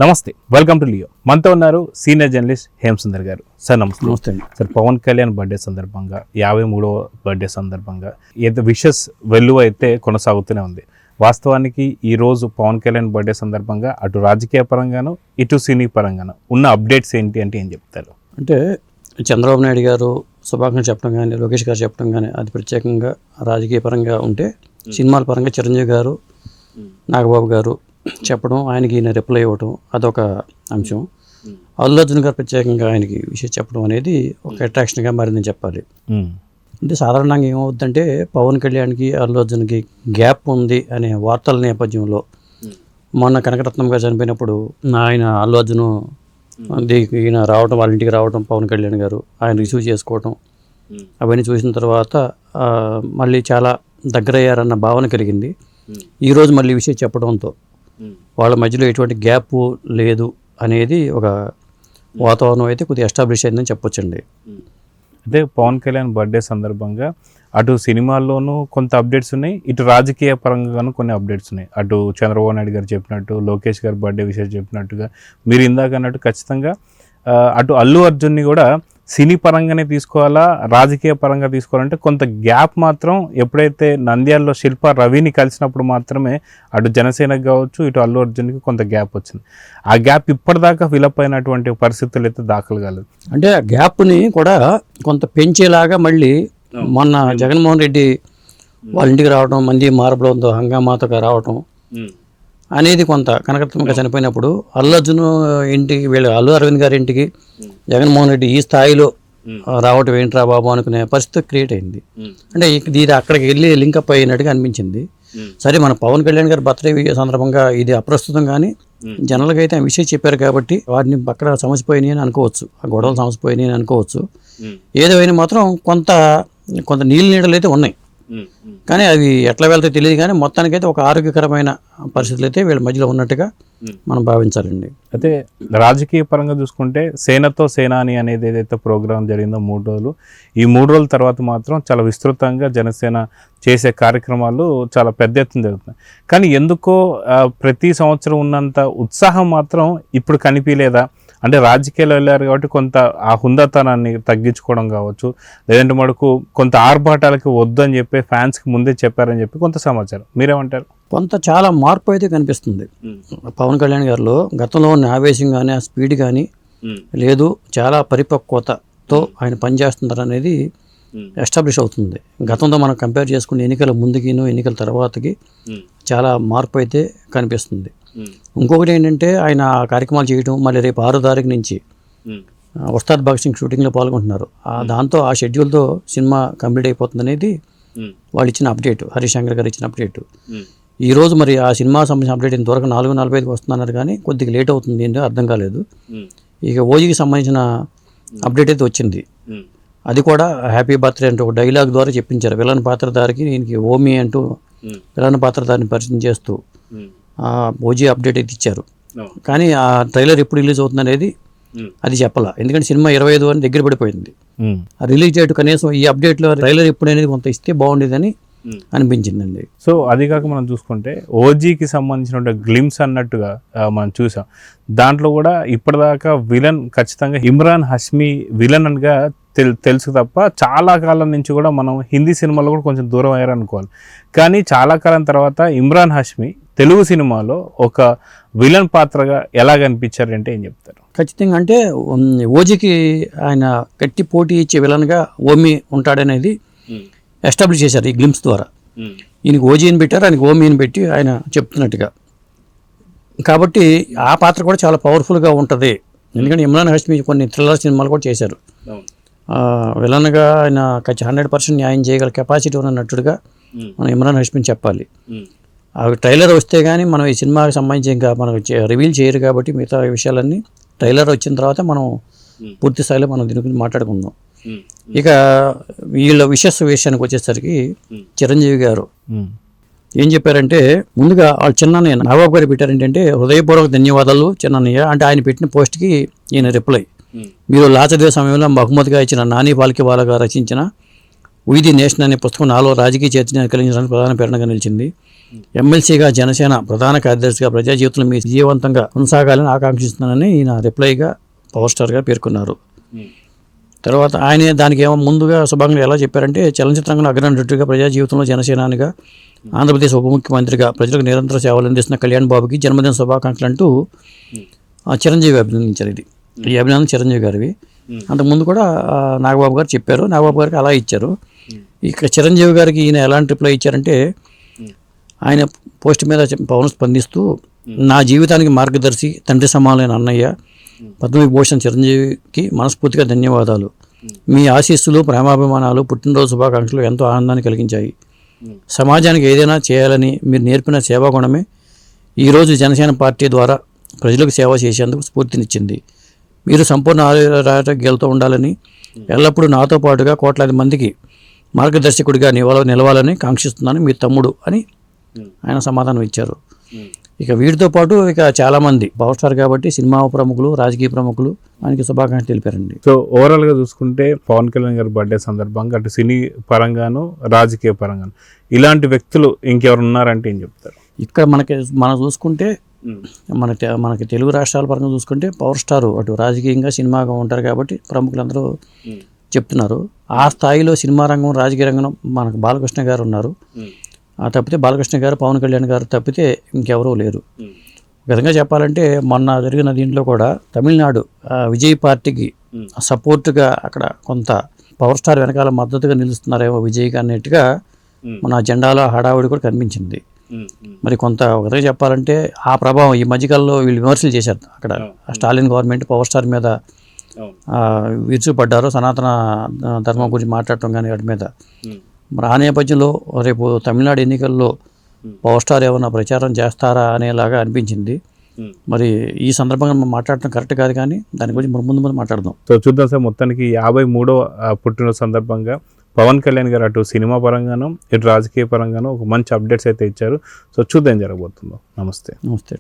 నమస్తే, welcome to Leo. మనతో ఉన్నారు సీనియర్ జర్నలిస్ట్ హేమసుందర్ గారు. సార్ నమస్తే. నమస్తే సార్, పవన్ కళ్యాణ్ బర్త్డే సందర్భంగా 53వ బర్త్డే సందర్భంగా ఏదో విషెస్ వెల్లువ అయితే కొనసాగుతూనే ఉంది. వాస్తవానికి ఈరోజు పవన్ కళ్యాణ్ బర్త్డే సందర్భంగా అటు రాజకీయ పరంగాను ఇటు సినీ పరంగాను ఉన్న అప్డేట్స్ ఏంటి అంటే ఏం చెప్తారు? అంటే చంద్రబాబు నాయుడు గారు శుభాకాంక్షలు చెప్పడం కానీ, లోకేష్ గారు చెప్పడం కానీ అది ప్రత్యేకంగా రాజకీయ పరంగా ఉంటే, సినిమాల పరంగా చిరంజీవి గారు, నాగబాబు గారు చెప్పడం, ఆయనకి ఈయన రిప్లై ఇవ్వడం అదొక అంశం. అల్లు అర్జున్ గారు ప్రత్యేకంగా ఆయనకి విషయం చెప్పడం అనేది ఒక అట్రాక్షన్గా మారిందని చెప్పాలి. అంటే సాధారణంగా ఏమవుతుందంటే పవన్ కళ్యాణ్కి అల్లు అర్జున్కి గ్యాప్ ఉంది అనే వార్తల నేపథ్యంలో మొన్న కనకరత్నం గారు చనిపోయినప్పుడు ఆయన అల్లు అర్జున్ ఈయన రావడం, వాళ్ళ ఇంటికి రావడం, పవన్ కళ్యాణ్ గారు ఆయన రిసీవ్ చేసుకోవడం అవన్నీ చూసిన తర్వాత మళ్ళీ చాలా దగ్గరయ్యారన్న భావన కలిగింది. ఈరోజు మళ్ళీ విషయం చెప్పడంతో వాళ్ళ మధ్యలో ఎటువంటి గ్యాప్ లేదు అనేది ఒక వాతావరణం అయితే కొద్దిగా ఎస్టాబ్లిష్ అయిందని చెప్పొచ్చండి. అంటే పవన్ కళ్యాణ్ బర్త్డే సందర్భంగా అటు సినిమాల్లోనూ కొంత అప్డేట్స్ ఉన్నాయి, ఇటు రాజకీయ పరంగాను కొన్ని అప్డేట్స్ ఉన్నాయి. అటు చంద్రబాబు నాయుడు గారు చెప్పినట్టు, లోకేష్ గారు బర్త్డే విషయం చెప్పినట్టుగా, మీరు ఇందాక అన్నట్టు ఖచ్చితంగా అటు అల్లు అర్జున్ని కూడా సినీ పరంగానే తీసుకోవాలా, రాజకీయ పరంగా తీసుకోవాలంటే కొంత గ్యాప్ మాత్రం ఎప్పుడైతే నంద్యాలలో శిల్ప రవిని కలిసినప్పుడు మాత్రమే అటు జనసేనకు కావచ్చు, ఇటు అల్లు అర్జున్కి కొంత గ్యాప్ వచ్చింది. ఆ గ్యాప్ ఇప్పటిదాకా ఫిలప్ అయినటువంటి పరిస్థితులు అయితే దాఖలు కాలేదు. అంటే ఆ గ్యాప్ని కూడా కొంత పెంచేలాగా మళ్ళీ మొన్న జగన్మోహన్ రెడ్డి వాళ్ళ ఇంటికి రావడం, మంది మారబడంతో హంగామాతగా రావడం అనేది కొంత కనకరత్నంగా చనిపోయినప్పుడు అల్లు అర్జున్ ఇంటికి వీళ్ళు అల్లు అరవింద్ గారి ఇంటికి జగన్మోహన్ రెడ్డి ఈ స్థాయిలో రావటం ఏంట్రా బాబు అనుకునే పరిస్థితి క్రియేట్ అయింది. అంటే ఇది అక్కడికి వెళ్ళి లింకప్ అయినట్టుగా అనిపించింది. సరే, మన పవన్ కళ్యాణ్ గారి బర్త్డే సందర్భంగా ఇది అప్రస్తుతం, కానీ జనరల్గా అయితే ఆ విషయం చెప్పారు కాబట్టి వాటిని అక్కడ సమసిపోయినాయి అని అనుకోవచ్చు, ఆ గొడవలు సమసిపోయినాయి అని అనుకోవచ్చు. ఏదేమైనా మాత్రం కొంత నీళ్ళు నీడలు అయితే ఉన్నాయి, కానీ అవి ఎట్లా వెళ్తే తెలియదు. కానీ మొత్తానికైతే ఒక ఆరోగ్యకరమైన పరిస్థితులు అయితే వీళ్ళ మధ్యలో ఉన్నట్టుగా మనం భావించాలండి. అయితే రాజకీయ పరంగా చూసుకుంటే సేనతో సేనాని అనేది ఏదైతే ప్రోగ్రాం జరిగిందో 3 రోజులు, ఈ 3 రోజుల తర్వాత మాత్రం చాలా విస్తృతంగా జనసేన చేసే కార్యక్రమాలు చాలా పెద్ద ఎత్తున జరుగుతున్నాయి. కానీ ఎందుకో ప్రతి సంవత్సరం ఉన్నంత ఉత్సాహం మాత్రం ఇప్పుడు కనిపించలేదా? అంటే రాజకీయాలు వెళ్ళారు కాబట్టి కొంత ఆ హుందాతనాన్ని తగ్గించుకోవడం కావచ్చు, లేదంటే మనకు కొంత ఆర్భాటాలకి వద్దని చెప్పి ఫ్యాన్స్కి ముందే చెప్పారని చెప్పి కొంత సమాచారం. మీరేమంటారు? కొంత చాలా మార్పు అయితే కనిపిస్తుంది పవన్ కళ్యాణ్ గారిలో. గతంలో ఉన్న ఆవేశం కానీ, ఆ స్పీడ్ కానీ లేదు, చాలా పరిపక్వతతో ఆయన పనిచేస్తున్నారు అనేది ఎస్టాబ్లిష్ అవుతుంది. గతంతో మనం కంపేర్ చేసుకుని ఎన్నికల ముందుకిను ఎన్నికల తర్వాతకి చాలా మార్పు అయితే కనిపిస్తుంది. ఇంకొకటి ఏంటంటే ఆయన కార్యక్రమాలు చేయడం, మళ్ళీ రేపు 6వ తారీఖు నుంచి ఉస్తాద్ భగత్ సింగ్ షూటింగ్లో పాల్గొంటున్నారు. దాంతో ఆ షెడ్యూల్తో సినిమా కంప్లీట్ అయిపోతుంది అనేది వాళ్ళు ఇచ్చిన అప్డేట్, హరీష్ శంకర్ గారు ఇచ్చిన అప్డేట్. ఈరోజు మరి ఆ సినిమా సంబంధించిన అప్డేట్ ఇంతవరకు 4:45కి వస్తున్నారు, కానీ కొద్దిగా లేట్ అవుతుంది, ఏంటో అర్థం కాలేదు. ఇక ఓజీకి సంబంధించిన అప్డేట్ అయితే వచ్చింది. అది కూడా హ్యాపీ బర్త్డే అంటూ ఒక డైలాగ్ ద్వారా చెప్పించారు. విలన్ పాత్రధారికి దీనికి ఓమి అంటూ విలన్ పాత్రధారిని పరిచయం చేస్తూ ఓజీ అప్డేట్ అయితే ఇచ్చారు. కానీ ఆ ట్రైలర్ ఎప్పుడు రిలీజ్ అవుతుంది అనేది అది చెప్పాల, ఎందుకంటే సినిమా 25 అని దగ్గర పడిపోయింది. ఆ రిలీజ్ డేట్ కనీసం ఈ అప్డేట్లో ట్రైలర్ ఎప్పుడు అనేది కొంత ఇస్తే బాగుండేదని అనిపించిందండి. సో అది కాక మనం చూసుకుంటే ఓజీకి సంబంధించిన గ్లిమ్స్ అన్నట్టుగా మనం చూసాం. దాంట్లో కూడా ఇప్పటిదాకా విలన్ ఖచ్చితంగా ఇమ్రాన్ హష్మీ విలన్ అనిగా తెలుసు తప్ప చాలా కాలం నుంచి కూడా మనం హిందీ సినిమాలో కూడా కొంచెం దూరం అయ్యారనుకోవాలి. కానీ చాలా కాలం తర్వాత ఇమ్రాన్ హష్మీ తెలుగు సినిమాలో ఒక విలన్ పాత్రగా ఎలా కనిపించారంటే ఏం చెప్తారు? ఖచ్చితంగా అంటే ఓజీకి ఆయన గట్టి పోటీ ఇచ్చే విలన్గా ఓమి ఉంటాడనేది ఎస్టాబ్లిష్ చేశారు ఈ గ్లిమ్స్ ద్వారా. ఈయనకి ఓజీని పెట్టారు, ఆయనకి ఓమిని పెట్టి ఆయన చెప్తున్నట్టుగా. కాబట్టి ఆ పాత్ర కూడా చాలా పవర్ఫుల్గా ఉంటుంది. ఎందుకంటే ఇమ్రాన్ హష్మీ కొన్ని థ్రిల్లర్ సినిమాలు కూడా చేశారు. విలన్గా ఆయన 100% న్యాయం చేయగల కెపాసిటీ ఉన్న నటుడుగా మనం ఇమ్రాన్ హష్మీని చెప్పాలి. ఆ ట్రైలర్ వస్తే కానీ మనం ఈ సినిమాకి సంబంధించి ఇంకా మనం రివీల్ చేయరు కాబట్టి మిగతా విషయాలన్నీ ట్రైలర్ వచ్చిన తర్వాత మనం పూర్తి స్థాయిలో మనం దీని గురించి మాట్లాడుకుందాం. ఇక వీళ్ళ విషయానికి వచ్చేసరికి చిరంజీవి గారు ఏం చెప్పారంటే, ముందుగా వాళ్ళ చిన్నయ్య నాగబాబు గారు పెట్టారు ఏంటంటే, హృదయపూర్వక ధన్యవాదాలు చిన్నయ్య అంటే ఆయన పెట్టిన పోస్ట్కి ఈయన రిప్లై, మీరు లాచదే సమయంలో బహుమతిగా ఇచ్చిన నాని పాల్కివాలా రచించిన ఉయ్ ది నేషన్ అనే పుస్తకం నాలో రాజకీయ చైతన్యాన్ని కలిగించడానికి ప్రధాన ప్రేరణగా నిలిచింది. ఎమ్మెల్సీగా జనసేన ప్రధాన కార్యదర్శిగా ప్రజా జీవితంలో మీ విజయవంతంగా కొనసాగాలని ఆకాంక్షిస్తున్నానని ఈయన రిప్లైగా పవర్ స్టార్ గారు పేర్కొన్నారు. తర్వాత ఆయన దానికి ఏమో ముందుగా శుభాకాంక్షలు ఎలా చెప్పారంటే, చలనచిత్ర రంగంలో అగ్రనటుడిగా ప్రజా జీవితంలో జనసేనానిగా ఆంధ్రప్రదేశ్ ఉప ముఖ్యమంత్రిగా ప్రజలకు నిరంతర సేవలు అందిస్తున్న కళ్యాణ్ బాబుకి జన్మదిన శుభాకాంక్షలు అంటూ చిరంజీవి అభినందించారు. ఈ అభినందన చిరంజీవి గారివి. అంతకుముందు కూడా నాగబాబు గారు చెప్పారు, నాగబాబు గారికి అలా ఇచ్చారు. ఇక చిరంజీవి గారికి ఈయన ఎలాంటి రిప్లై ఇచ్చారంటే, ఆయన పోస్ట్ మీద పవన్ స్పందిస్తూ, నా జీవితానికి మార్గదర్శి, తండ్రి సమానమైన అన్నయ్య పద్మవిభూషణ్ చిరంజీవికి మనస్ఫూర్తిగా ధన్యవాదాలు. మీ ఆశీస్సులు, ప్రేమాభిమానాలు, పుట్టినరోజు శుభాకాంక్షలు ఎంతో ఆనందాన్ని కలిగించాయి. సమాజానికి ఏదైనా చేయాలని మీరు నేర్పిన సేవా గుణమే ఈరోజు జనసేన పార్టీ ద్వారా ప్రజలకు సేవ చేసేందుకు స్ఫూర్తినిచ్చింది. మీరు సంపూర్ణ ఆరోగ్యాలతో ఉండాలని, ఎల్లప్పుడూ నాతో పాటుగా కోట్లాది మందికి మార్గదర్శకుడిగా నిలవాలని కాంక్షిస్తున్నాను, మీ తమ్ముడు అని ఆయన సమాధానం ఇచ్చారు. ఇక వీటితో పాటు ఇక చాలామంది పవర్ స్టార్ కాబట్టి సినిమా ప్రముఖులు, రాజకీయ ప్రముఖులు ఆయనకి శుభాకాంక్షలు తెలిపారండి. సో ఓవరాల్గా చూసుకుంటే పవన్ కళ్యాణ్ గారి బర్త్డే సందర్భంగా అటు సినీ పరంగాను రాజకీయ పరంగాను ఇలాంటి వ్యక్తులు ఇంకెవరు ఉన్నారంటే ఏం చెప్తారు? ఇక్కడ మనం చూసుకుంటే మనకి తెలుగు రాష్ట్రాల పరంగా చూసుకుంటే పవర్ స్టార్ అటు రాజకీయంగా సినిమాగా ఉంటారు కాబట్టి ప్రముఖులందరూ చెప్తున్నారు. ఆ స్థాయిలో సినిమా రంగం, రాజకీయ రంగం మనకు బాలకృష్ణ గారు ఉన్నారు. తప్పితే బాలకృష్ణ గారు, పవన్ కళ్యాణ్ గారు తప్పితే ఇంకెవరూ లేరు. ఒక విధంగా చెప్పాలంటే మొన్న జరిగిన దీంట్లో కూడా తమిళనాడు విజయ్ పార్టీకి సపోర్ట్గా అక్కడ కొంత పవర్ స్టార్ వెనకాల మద్దతుగా నిలుస్తున్నారేమో విజయ్కి అన్నట్టుగా మన జెండాలో హడావుడి కూడా కనిపించింది. మరి కొంత ఒక విధంగా చెప్పాలంటే ఆ ప్రభావం ఈ మధ్యకాలంలో వీళ్ళు విమర్శలు చేశారు. అక్కడ స్టాలిన్ గవర్నమెంట్ పవర్ స్టార్ మీద విరుచుపడ్డారు, సనాతన ధర్మం గురించి మాట్లాడటం కానీ వాటి మీద. మరి ఆ నేపథ్యంలో రేపు తమిళనాడు ఎన్నికల్లో పవర్ స్టార్ ఏమైనా ప్రచారం చేస్తారా అనేలాగా అనిపించింది. మరి ఈ సందర్భంగా మనం మాట్లాడటం కరెక్ట్ కాదు, కానీ దాని గురించి మనం ముందు మాట్లాడదాం. సో చూద్దాం సార్, మొత్తానికి 53వ పుట్టినరోజు సందర్భంగా పవన్ కళ్యాణ్ గారు అటు సినిమా పరంగాను ఇటు రాజకీయ పరంగాను ఒక మంచి అప్డేట్స్ అయితే ఇచ్చారు. సో చూద్దాం జరగబోతుందో. నమస్తే. నమస్తే.